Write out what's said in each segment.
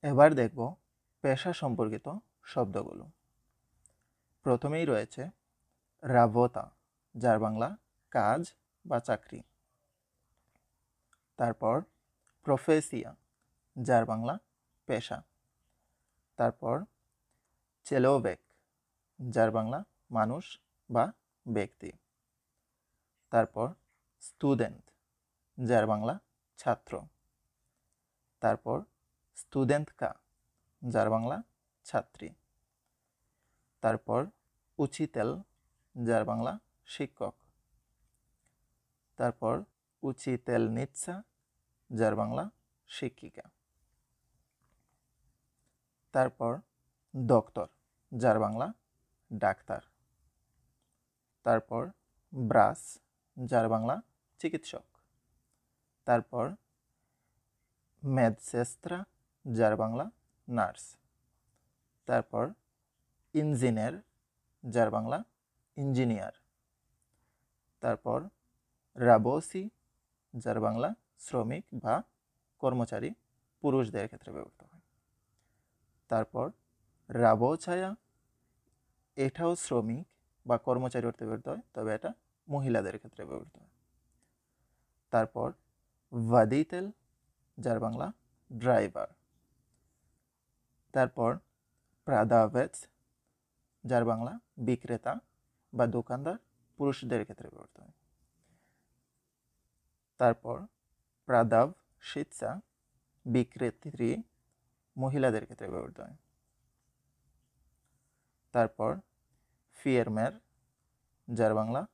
এবার দেখব পেশা সম্পর্কিত শব্দগুলো। প্রথমেই রয়েছে রাভোতা, যার বাংলা কাজ বা চাকরি। তারপর প্রফেসিয়া, যার বাংলা পেশা। তারপর চেলোভেক, যার বাংলা মানুষ বা ব্যক্তি। তারপর স্টুডেন্ট, যার বাংলা ছাত্র। তারপর স্টুডেন্টকা, যার বাংলা ছাত্রী। তারপর উচিতেল, যার বাংলা শিক্ষক। তারপর উচিতেলনিৎসা, যার বাংলা শিক্ষিকা। তারপর ডক্টর, যার বাংলা ডাক্তার। তারপর ব্রাস, যার বাংলা চিকিৎসক। তারপর মেদসেস্ত্রা, যার বাংলা নার্স। তারপর ইঞ্জিনিয়ার, যার বাংলা ইঞ্জিনিয়ার। তারপর রাবোসি, যার বাংলা শ্রমিক বা কর্মচারী, পুরুষদের ক্ষেত্রে ব্যবহৃত হয়। তারপর রাবোছায়া, এটাও শ্রমিক বা কর্মচারী অর্থে ব্যবহৃত হয়, তবে এটা মহিলাদের ক্ষেত্রে ব্যবহৃত হয়। তারপর ভাদিতেল, যার বাংলা ড্রাইভার। তারপর প্রাদাভেটস, যার বাংলা বিক্রেতা বা দোকানদার, পুরুষদের ক্ষেত্রে ব্যবহৃত হয়। তারপর প্রাদাভ শিৎসা, বিক্রেত্রী, মহিলাদের ক্ষেত্রে ব্যবহৃত হয়। তারপর ফিয়ারমের, যার বাংলা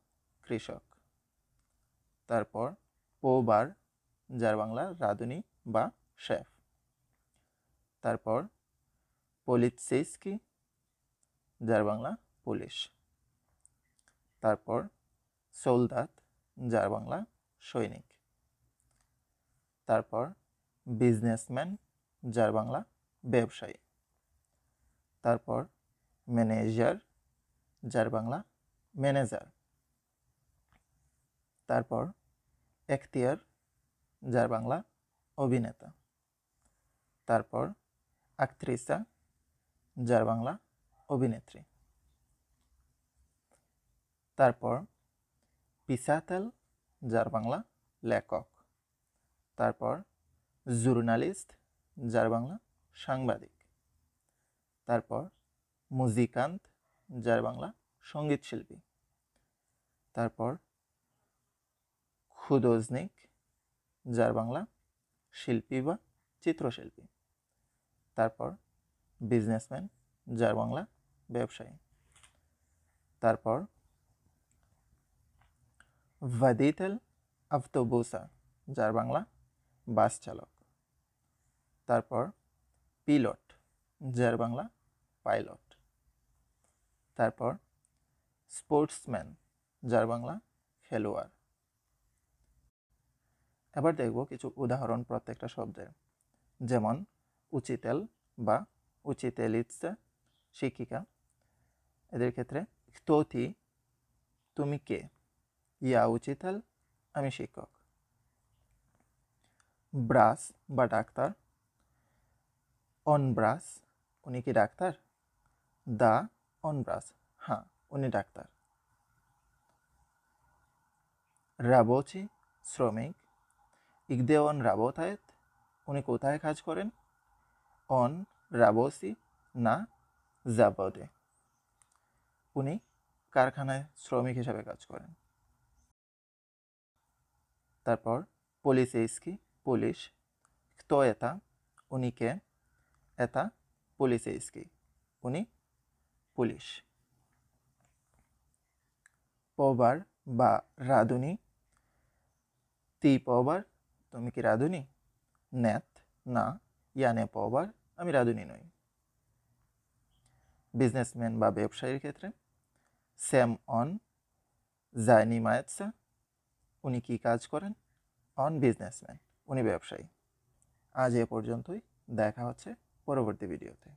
কৃষক। তারপর পোবার, যার বাংলা রাঁধুনি বা শেফ। তারপর পলিৎসেইস্কি, যার বাংলা পুলিশ। তারপর সোলদাত, যার বাংলা সৈনিক। তারপর বিজনেসম্যান, যার বাংলা ব্যবসায়ী। তারপর ম্যানেজার, যার বাংলা ম্যানেজার। তারপর এখতিয়ার, যার বাংলা অভিনেতা। তারপর আক্ট্রিসা, যার বাংলা অভিনেত্রী। তারপর পিসাতেল, যার বাংলা লেখক। তারপর জুর্নালিস্ট, যার বাংলা সাংবাদিক। তারপর মুজিকান্ত, যার বাংলা সঙ্গীত শিল্পী। তারপর খুদোজনিক, যার বাংলা শিল্পী বা চিত্রশিল্পী। তারপর বিজনেসম্যান, যার বাংলা ব্যবসায়ী। তারপর ভাদিতেল আফতোবুসা, যার বাংলা বাস চালক। তারপর পিলট, যার বাংলা পাইলট। তারপর স্পোর্টসম্যান, যার বাংলা খেলোয়াড়। এবার দেখব কিছু উদাহরণ প্রত্যেকটা শব্দের। যেমন উচিতেল বা উচিতেলিৎসা, শিক্ষিকা। এদের ক্ষেত্রে স্তোতি, তুমি কে। ইয়া উচিতেল, আমি শিক্ষক। ব্রাস বা ডাক্তার। অন ব্রাস, উনি কি ডাক্তার। দা অন ব্রাস, হ্যাঁ উনি ডাক্তার। রাবোচি, শ্রমিক। ইগদেওয়ান রাবোতায়েত, উনি কোথায় কাজ করেন। অন রাবোসি না জাবদে, উনি কারখানায় শ্রমিক হিসাবে কাজ করেন। তারপর পুলিসেইস্কি, পুলিশ। তো এটা, উনি কে। এটা পুলিসেইস্কি, উনি পুলিশ। পবার বা রাঁধুনি। তি পবার, তুমি কি রাঁধুনি। নেত, না। ইয়ানে পবার, আমি রাঁধুনি নই। বিজনেসম্যান বা ব্যবসায়ীর ক্ষেত্রে স্যাম অন জায়নি মায়েৎসা, উনি কি কাজ করেন। অন বিজনেসম্যান, উনি ব্যবসায়ী। আজ এ পর্যন্তই, দেখা হচ্ছে পরবর্তী ভিডিওতে।